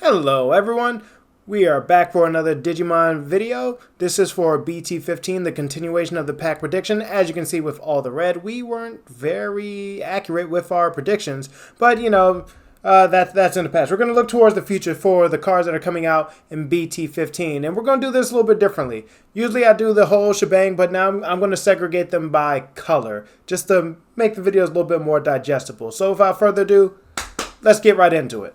Hello everyone, we are back for another Digimon video. This is for BT15, the continuation of the pack prediction. As you can see with all the red, we weren't very accurate with our predictions, but that's in the past. We're going to look towards the future for the cards that are coming out in BT15, and we're going to do this a little bit differently. Usually I do the whole shebang, but now I'm going to segregate them by color, just to make the videos a little bit more digestible. So without further ado, let's get right into it.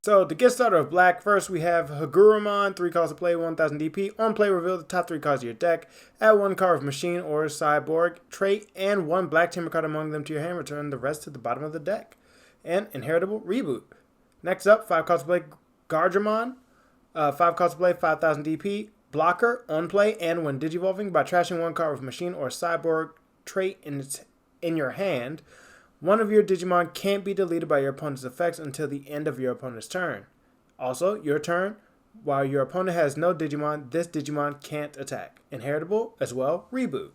So to get started with black, first we have Ouryumon, 3 cards to play, 1000 DP. On play, reveal the top 3 cards of your deck. Add 1 card of machine or cyborg trait and 1 black tamer card among them to your hand. Return the rest to the bottom of the deck. And inheritable reboot. Next up, 5 cards to play, Ouryumon, 5 cards to play, 5000 DP. Blocker, on play, and when digivolving, by trashing 1 card with machine or cyborg trait in your hand, one of your Digimon can't be deleted by your opponent's effects until the end of your opponent's turn. Also, your turn, while your opponent has no Digimon, this Digimon can't attack. Inheritable as well, reboot.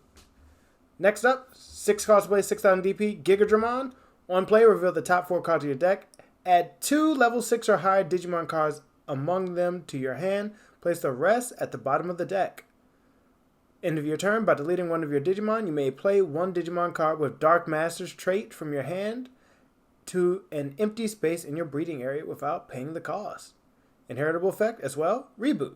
Next up, 6 cards to play, 6000 DP, Gigadramon. On play, reveal the top 4 cards of your deck. Add 2 level 6 or higher Digimon cards among them to your hand. Place the rest at the bottom of the deck. End of your turn, by deleting one of your Digimon, you may play 1 Digimon card with Dark Master's trait from your hand to an empty space in your breeding area without paying the cost. Inheritable effect as well, reboot.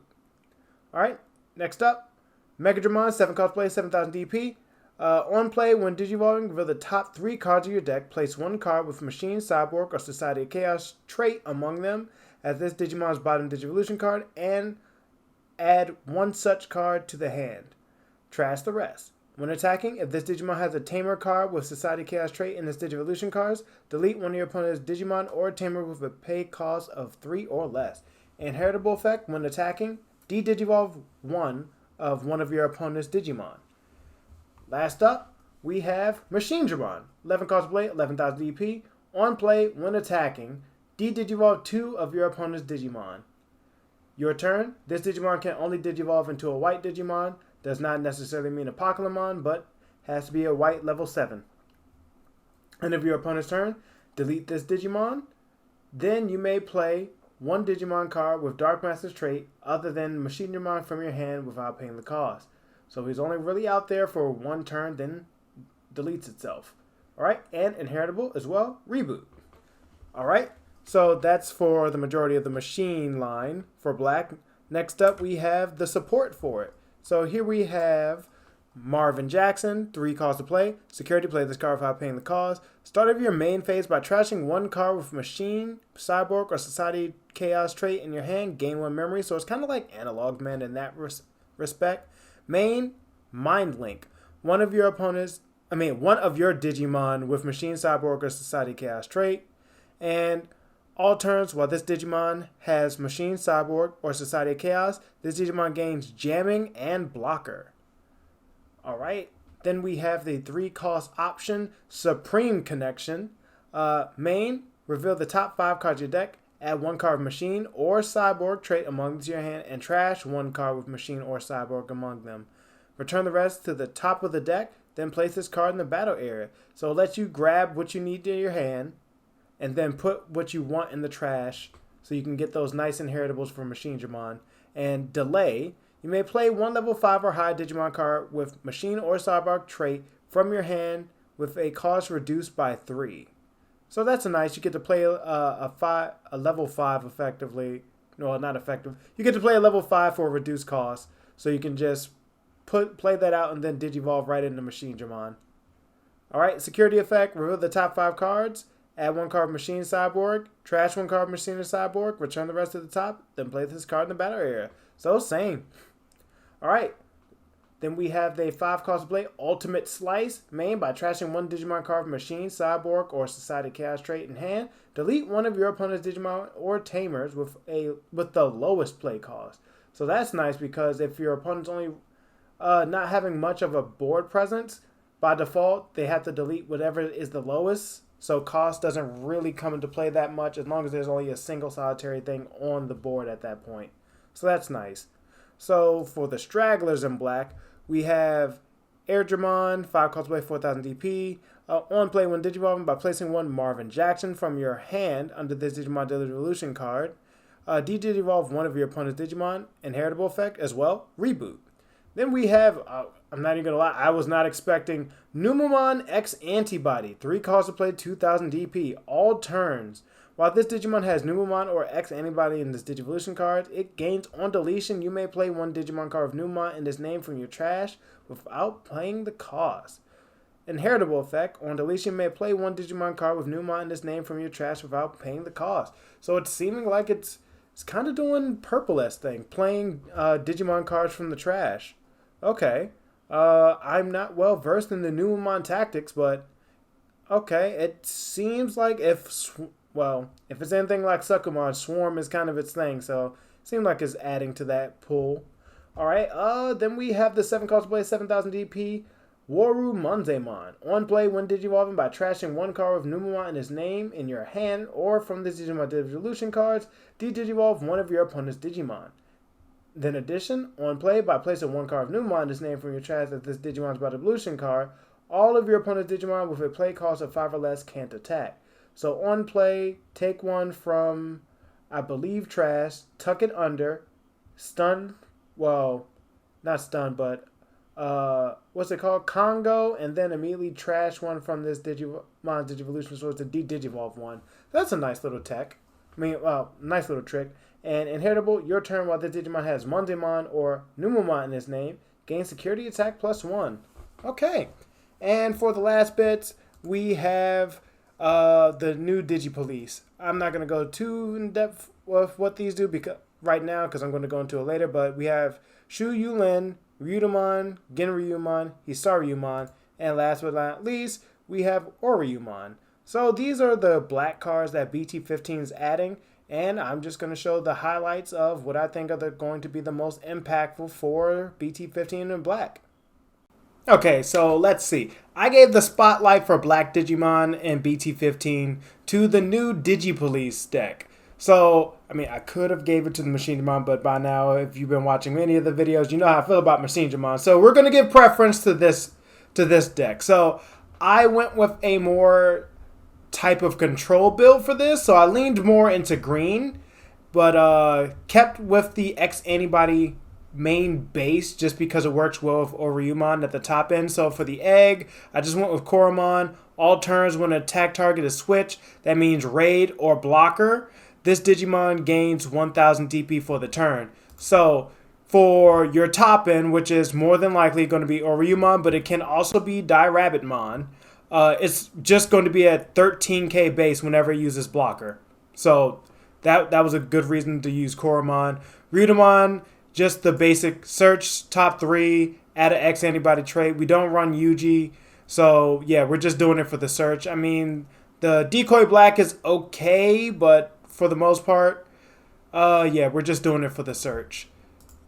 Alright, next up, Megadramon, 7 cards play, 7000 DP. On play, when digivolving, reveal the top 3 cards of your deck. Place 1 card with Machine, Cyborg, or Society of Chaos trait among them as this Digimon's bottom Digivolution card, and add 1 such card to the hand. Trash the rest. When attacking, if this Digimon has a Tamer card with Society Chaos trait in its Digivolution cards, delete one of your opponent's Digimon or Tamer with a pay cost of 3 or less. Inheritable effect, when attacking, de-digivolve one of your opponent's Digimon. Last up, we have Machinedramon. 11 cards to play, 11,000 DP. On play, when attacking, de-digivolve 2 of your opponent's Digimon. Your turn, this Digimon can only digivolve into a white Digimon. Does not necessarily mean a Pokémon, but has to be a white level 7. End of your opponent's turn, delete this Digimon. Then you may play 1 Digimon card with Dark Master's trait other than Machinedramon from your hand without paying the cost. So he's only really out there for 1 turn, then deletes itself. Alright, and inheritable as well, reboot. Alright, so that's for the majority of the machine line for black. Next up, we have the support for it. So here we have Marvin Jackson, 3 cards to play. Security, play this card without paying the cost. Start of your main phase by trashing 1 card with Machine, Cyborg, or Society Chaos trait in your hand. Gain 1 memory. So it's kind of like Analog Man in that respect. Main, Mind Link. One of your Digimon with Machine, Cyborg, or Society Chaos trait. And all turns, while this Digimon has Machine, Cyborg, or Society of Chaos, this Digimon gains Jamming and Blocker. Alright, then we have the 3-cost option, Supreme Connection. Main, reveal the top 5 cards of your deck. Add 1 card of Machine or Cyborg trait among your hand, and trash 1 card with Machine or Cyborg among them. Return the rest to the top of the deck, then place this card in the battle area. So it lets you grab what you need to your hand, and then put what you want in the trash so you can get those nice inheritables from Machinedramon. And delay, you may play 1 level 5 or higher Digimon card with Machine or Cyborg trait from your hand with a cost reduced by 3. So that's nice. You get to play a level 5 effectively. No, not effective. You get to play a level 5 for a reduced cost. So you can just play that out and then digivolve right into Machinedramon. Alright, security effect, reveal the top 5 cards. Add 1 card Machine, Cyborg, trash 1 card Machine or Cyborg, return the rest to the top, then play this card in the battle area. So same. Alright. Then we have the 5 cards to play, Ultimate Slice, main, by trashing 1 Digimon card from Machine, Cyborg, or Society Chaos trait in hand. Delete 1 of your opponent's Digimon or Tamers with the lowest play cost. So that's nice because if your opponent's only not having much of a board presence, by default they have to delete whatever is the lowest. So cost doesn't really come into play that much as long as there's only a single solitary thing on the board at that point. So that's nice. So for the stragglers in black, we have Ouryumon, 5 cards play, 4000 DP. On play when digivolving by placing 1 Marvin Jackson from your hand under this Digimon Digivolution card. De-Digivolve one of your opponent's Digimon. Inheritable effect as well. Reboot. Then we have, I'm not even going to lie, I was not expecting Ouryumon X Antibody. 3 calls to play, 2000 DP. All turns. While this Digimon has Ouryumon or X Antibody in this Digivolution card, it gains on deletion. You may play one Digimon card of Ouryumon in this name from your trash without paying the cost. Inheritable effect. On deletion, you may play one Digimon card with Ouryumon in this name from your trash without paying the cost. So it's seeming like it's kind of doing Purple-esque thing, playing Digimon cards from the trash. Okay. I'm not well versed in the Ouryumon tactics, but okay. It seems like if it's anything like Sukumon, Swarm is kind of its thing, so it seems like it's adding to that pool. Alright, then we have the 7 calls to play, 7000 DP, Ouryumon. On play, when Digivolving by trashing one card with Ouryumon in his name in your hand, or from the Digimon Digivolution cards, de-Digivolve one of your opponent's Digimon. Then addition, on play, by placing one card of Ouryumon in his name from your trash as this Digimon's Digivolution card, all of your opponent's Digimon with a play cost of 5 or less can't attack. So on play, take one from, I believe, trash, tuck it under, stun, well, not stun, but, what's it called? Congo, and then immediately trash one from this Digimon Digivolution, so it's a de-Digivolve one. That's a nice little tech. Nice little trick. And inheritable, your turn while the Digimon has Mondemon or Ouryumon in his name, gain security attack +1. Okay. And for the last bits, we have the new Digipolice. I'm not going to go too in depth with what these do right now because I'm going to go into it later, but we have Shu Yulin, Ryudomon, Genryumon, Hisaryumon, and last but not least, we have Ouryumon. So these are the black cards that BT15 is adding, and I'm just going to show the highlights of what I think are going to be the most impactful for BT15 in black. Okay, so let's see. I gave the spotlight for Black Digimon and BT15 to the new Digipolice deck. So, I could have gave it to the Machinedramon, but by now, if you've been watching any of the videos, you know how I feel about Machinedramon. So we're going to give preference to this deck. So I went with a more type of control build for this. So I leaned more into green, but kept with the X Antibody main base just because it works well with Ouryumon at the top end. So for the egg, I just went with Coromon. All turns when an attack target is switched, that means raid or blocker, this Digimon gains 1000 DP for the turn. So for your top end, which is more than likely going to be Ouryumon, but it can also be Rabbitmon, it's just going to be at 13k base whenever it uses blocker. So that was a good reason to use Coromon. Ryudomon, just the basic search, top 3, add an X Antibody trait. We don't run Yuji, so yeah, we're just doing it for the search. The Decoy Black is okay, but for the most part, yeah, we're just doing it for the search.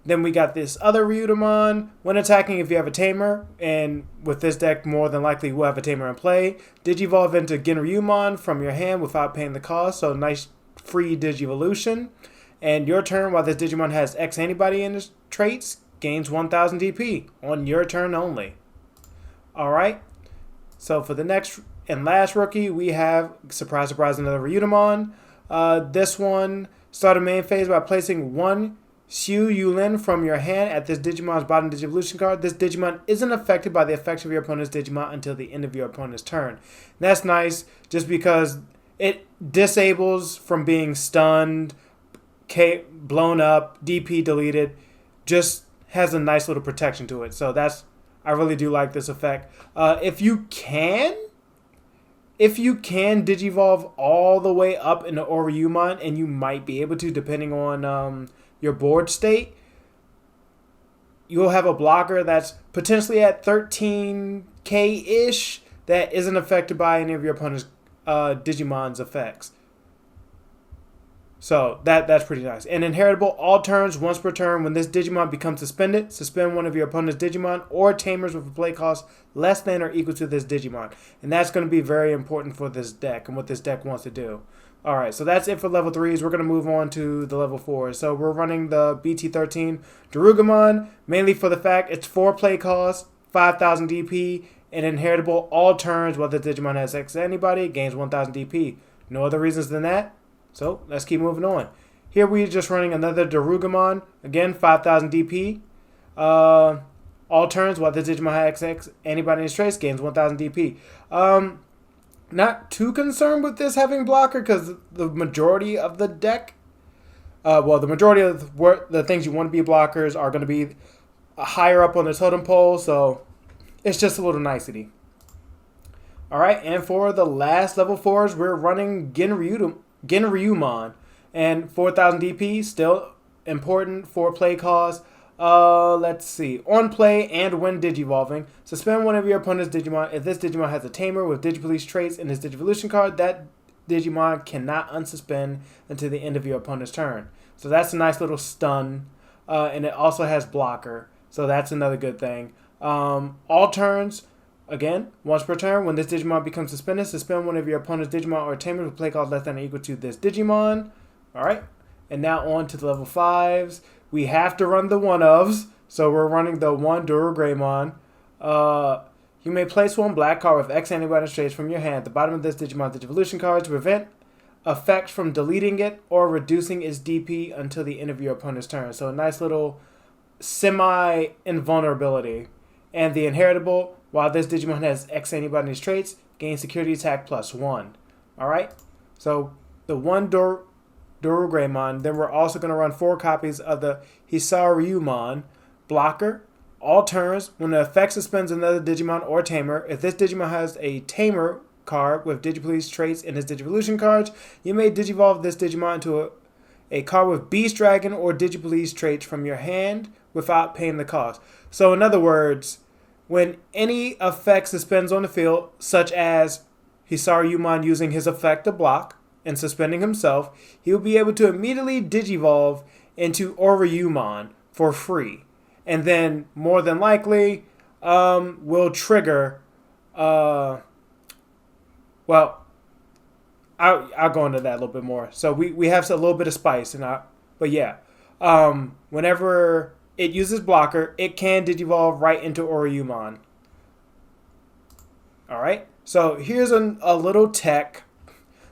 Then we got this other Ryudomon. When attacking, if you have a Tamer, and with this deck, more than likely we'll have a Tamer in play, Digivolve into Genryumon from your hand without paying the cost, so nice free Digivolution. And your turn, while this Digimon has X Antibody in his traits, gains 1000 DP on your turn only. Alright, so for the next and last rookie, we have, surprise, surprise, another Ryudomon. This one started main phase by placing one Shu Yulin from your hand at this Digimon's bottom Digivolution card. This Digimon isn't affected by the effects of your opponent's Digimon until the end of your opponent's turn. And that's nice just because it disables from being stunned, blown up, DP deleted, just has a nice little protection to it. So I really do like this effect. If you can Digivolve all the way up into Ouryumon, and you might be able to depending on your board state, you'll have a blocker that's potentially at 13k-ish that isn't affected by any of your opponent's Digimon's effects. So that's pretty nice. And inheritable, all turns, once per turn, when this Digimon becomes suspended, suspend one of your opponent's Digimon or Tamers with a play cost less than or equal to this Digimon. And that's going to be very important for this deck and what this deck wants to do. Alright, so that's it for level 3s. We're going to move on to the level 4s. So we're running the BT13 Ouryumon, mainly for the fact it's 4 play cost, 5000 DP, and inheritable all turns while the Digimon has X Antibody, gains 1000 DP. No other reasons than that. So let's keep moving on. Here we're just running another Ouryumon, again 5000 DP. All turns while this Digimon has XX antibody in his trace gains 1000 DP. Not too concerned with this having blocker because the majority of the deck, the majority of the things you want to be blockers are going to be higher up on the totem pole, so it's just a little nicety. Alright, and for the last level 4s, we're running Ouryumon. And 4000 DP, still important for play cost. Let's see. On play and when Digivolving, suspend one of your opponent's Digimon. If this Digimon has a Tamer with Digipolice traits in his Digivolution card, that Digimon cannot unsuspend until the end of your opponent's turn. So that's a nice little stun. And it also has blocker. So that's another good thing. All turns, again, once per turn, when this Digimon becomes suspended, suspend one of your opponent's Digimon or Tamer with play cost less than or equal to this Digimon. Alright, and now on to the level 5s. We have to run the one-ofs, so we're running the one Ouryumon. You may place one black card with X antibody traits from your hand at the bottom of this Digimon's Digivolution card to prevent effects from deleting it or reducing its DP until the end of your opponent's turn. So a nice little semi-invulnerability. And the inheritable, while this Digimon has X antibody in its traits, gains security attack +1. Alright, so the one Ouryumon. Then we're also going to run 4 copies of the Ouryumon blocker. All turns, when the effect suspends another Digimon or Tamer, if this Digimon has a Tamer card with Digipolice traits in his Digivolution cards, you may Digivolve this Digimon into a card with Beast Dragon or Digipolice traits from your hand without paying the cost. So in other words, when any effect suspends on the field, such as Ouryumon using his effect to block, and suspending himself, he will be able to immediately Digivolve into Ouryumon for free. And then, more than likely, will trigger, I'll go into that a little bit more. So we have a little bit of spice, but yeah. Whenever it uses blocker, it can Digivolve right into Ouryumon. Alright, so here's a little tech.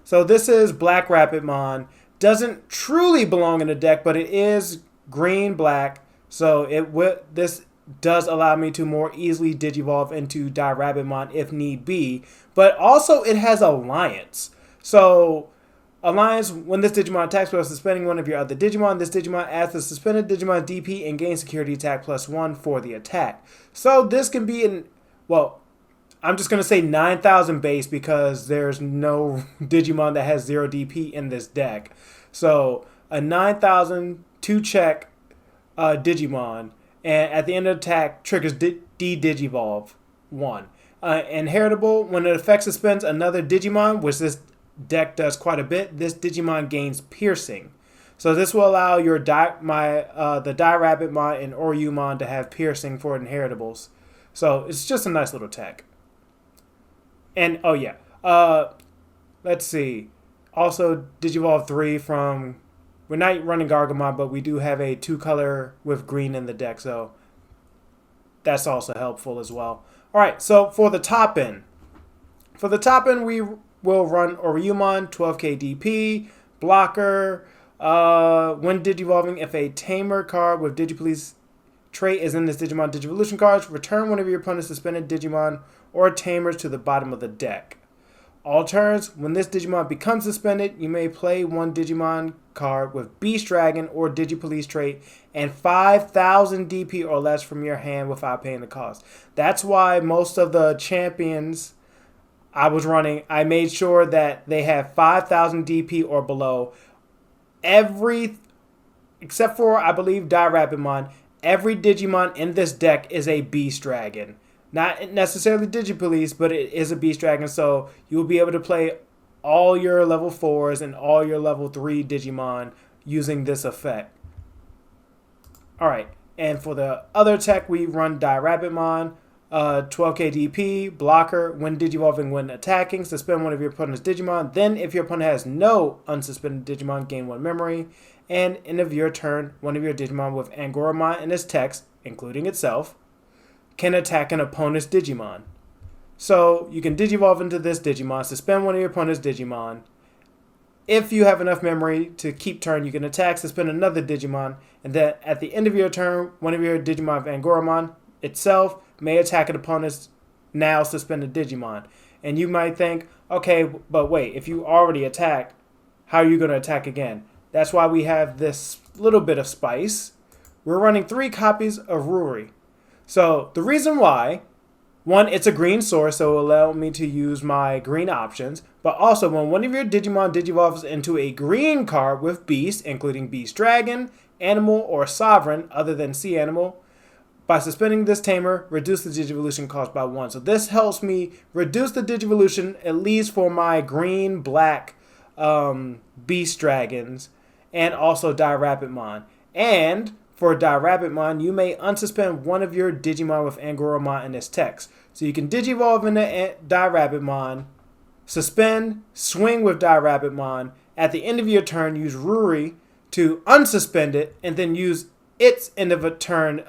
So this is Black Rapidmon. Doesn't truly belong in the deck, but it is green-black. So this does allow me to more easily Digivolve into Rapidmon if need be. But also it has Alliance. So Alliance, when this Digimon attacks while suspending one of your other Digimon, this Digimon adds the suspended Digimon's DP and gains security attack +1 for the attack. So this can be I'm just going to say 9,000 base because there's no Digimon that has 0 DP in this deck. So a 9,000 2-check Digimon, and at the end of the attack triggers D-Digivolve 1. Inheritable, when it effect suspends another Digimon, which this deck does quite a bit, this Digimon gains Piercing. So this will allow your the Rapidmon and Ouryumon to have Piercing for inheritables. So it's just a nice little tech. And, let's see. Also, Digivolve 3 from... We're not running Gargamon, but we do have a 2-color with green in the deck, so that's also helpful as well. Alright, so for the top end. For the top end, we will run Ouryumon, 12k DP, blocker. When Digivolving, if a Tamer card with Digipolice trait is in this Digimon Digivolution cards, return one of your opponent's suspended Digimon or Tamers to the bottom of the deck. All turns, when this Digimon becomes suspended, you may play one Digimon card with Beast Dragon or Digipolice trait and 5,000 DP or less from your hand without paying the cost. That's why most of the champions I was running, I made sure that they have 5,000 DP or below. Except for, I believe, Rapidmon, every Digimon in this deck is a Beast Dragon. Not necessarily Digipolice, but it is a Beast Dragon, so you'll be able to play all your level 4s and all your level 3 Digimon using this effect. Alright, and for the other tech, we run Rapidmon, 12k DP, blocker, when Digivolving, when attacking, suspend one of your opponent's Digimon. Then, if your opponent has no unsuspended Digimon, gain 1 memory. And end of your turn, one of your Digimon with Ouryumon in its text, including itself, can attack an opponent's Digimon. So you can Digivolve into this Digimon, suspend one of your opponent's Digimon. if you have enough memory to keep turn, you can attack, suspend another Digimon, and then at the end of your turn, one of your Digimon of Ouryumon itself may attack an opponent's now suspended Digimon. And you might think, okay, but wait, if you already attacked, how are you going to attack again? That's why we have this little bit of spice. We're running 3 copies of Ruri. So the reason why, one, it's a green source, so it will allow me to use my green options. But also, when one of your Digimon digivolves into a green card with Beast, including Beast Dragon, Animal, or Sovereign, other than Sea Animal, by suspending this tamer, reduce the Digivolution cost by 1. So this helps me reduce the Digivolution, at least for my green-black Beast Dragons, and also Dirapidmon. And for Dirapidmon, you may unsuspend one of your Digimon with Ouryumon in this text. So you can Digivolve into Dirapidmon, suspend, swing with Dirapidmon. At the end of your turn, use Ruri to unsuspend it, and then use its end of turn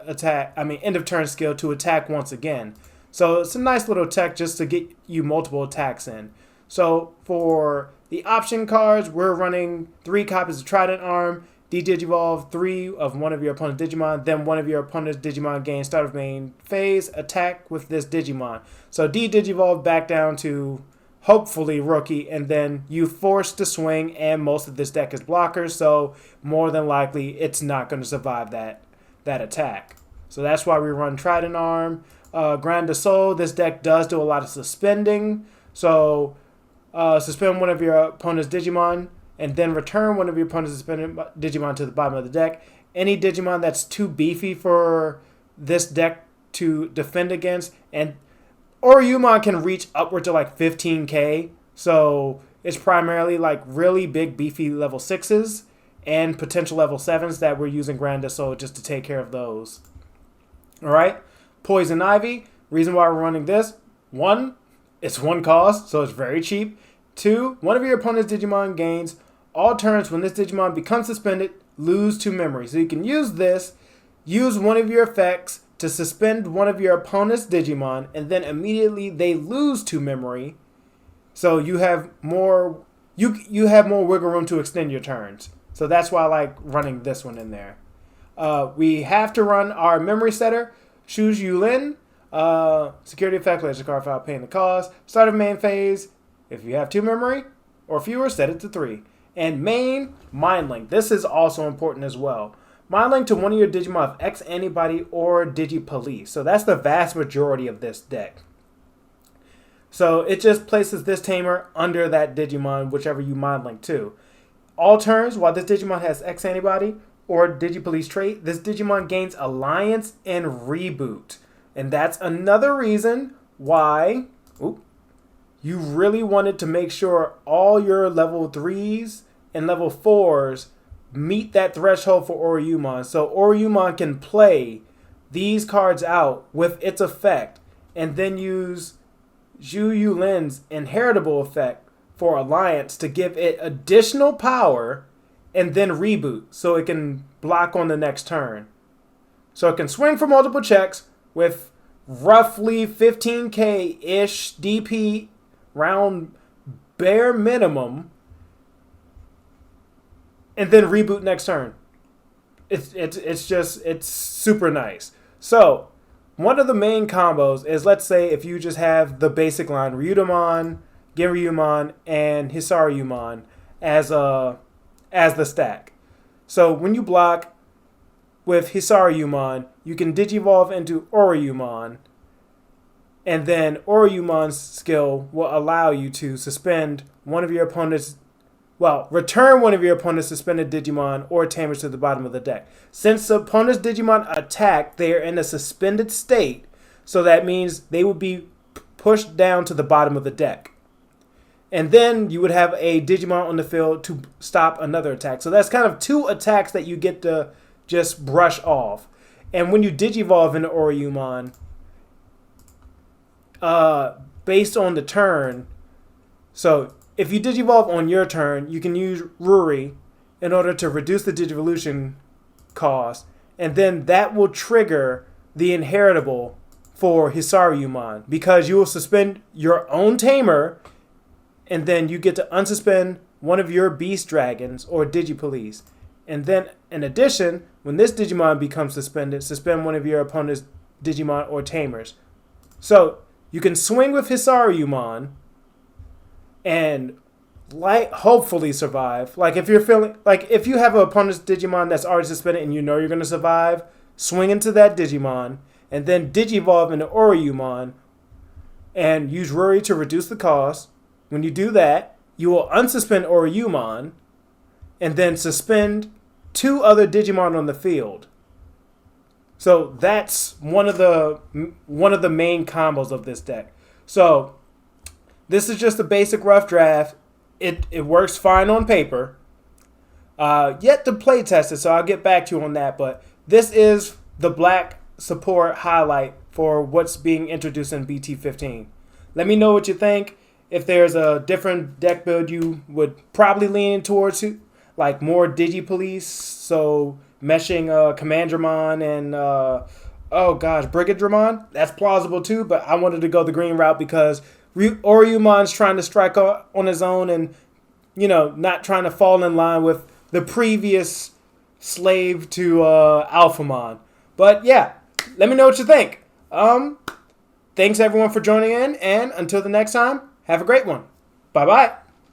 skill to attack once again. So it's a nice little tech just to get you multiple attacks in. So for the option cards, we're running 3 copies of Trident Arm, D-Digivolve 3 of one of your opponent's Digimon, then one of your opponent's Digimon gains start of main phase, attack with this Digimon. So D-Digivolve back down to hopefully Rookie, and then you force to swing, and most of this deck is blockers, so more than likely it's not going to survive that attack. So that's why we run Trident Arm. Grand de Soul, this deck does do a lot of suspending, so suspend one of your opponent's Digimon, and then return one of your opponent's suspended Digimon to the bottom of the deck. Any Digimon that's too beefy for this deck to defend against, and Ouryumon can reach upwards to like 15k, so it's primarily like really big beefy level 6s and potential level 7s that we're using Grand de Soul just to take care of those. Alright, Poison Ivy, reason why we're running this, 1, it's 1 cost, so it's very cheap. 2, one of your opponent's Digimon gains all turns when this Digimon becomes suspended, lose 2 memory. So you can use this, use one of your effects to suspend one of your opponent's Digimon, and then immediately they lose 2 memory. So you have more you have more wiggle room to extend your turns. So that's why I like running this one in there. We have to run our memory setter, Shu Yulin. Security effect, place the card without paying the cost. Start of main phase. If you have 2 memory or fewer, set it to 3. And main, Mind Link. This is also important as well. Mind Link to one of your Digimon of X Antibody or Digipolice. So that's the vast majority of this deck. So it just places this tamer under that Digimon, whichever you Mind Link to. All turns, while this Digimon has X Antibody or Digipolice trait, this Digimon gains Alliance and Reboot. And that's another reason why you really wanted to make sure all your level 3s and level 4s meet that threshold for Ouryumon. So Ouryumon can play these cards out with its effect and then use Zhu Yulin's inheritable effect for Alliance to give it additional power and then reboot so it can block on the next turn. So it can swing for multiple checks with roughly 15k-ish DP round bare minimum, and then reboot next turn. It's super nice. So one of the main combos is, let's say if you just have the basic line Ryudomon, Ouryumon, and Ouryumon as the stack. So when you block with Ouryumon, you can digivolve into Ouryumon, and then Ouryumon's skill will allow you to suspend one of your opponent's, return one of your opponent's suspended Digimon or tamers to the bottom of the deck. Since the opponent's Digimon attack, they are in a suspended state, so that means they would be pushed down to the bottom of the deck. And then you would have a Digimon on the field to stop another attack. So that's kind of 2 attacks that you get to just brush off. And when you digivolve into Ouryumon, based on the turn, so if you digivolve on your turn, you can use Ruri in order to reduce the digivolution cost, and then that will trigger the inheritable for Ouryumon, because you will suspend your own tamer, and then you get to unsuspend one of your beast dragons or Digipolice. And then, in addition, when this Digimon becomes suspended, suspend one of your opponent's Digimon or Tamers. So, you can swing with Ouryumon and hopefully survive. Like, if you're feeling, like, if you have an opponent's Digimon that's already suspended and you know you're going to survive, swing into that Digimon and then Digivolve into Ouryumon and use Ruri to reduce the cost. When you do that, you will unsuspend Ouryumon and then suspend 2 other Digimon on the field. So that's one of the main combos of this deck. So this is just a basic rough draft. It works fine on paper. Yet to play test it, so I'll get back to you on that. But this is the black support highlight for what's being introduced in BT15. Let me know what you think. If there's a different deck build you would probably lean towards, like more Digipolice, so meshing Commandramon and Brigadramon, that's plausible too. But I wanted to go the green route because Ouryumon's trying to strike on his own and, you know, not trying to fall in line with the previous slave to Alphamon. But yeah, let me know what you think. Thanks everyone for joining in, and until the next time, have a great one. Bye-bye.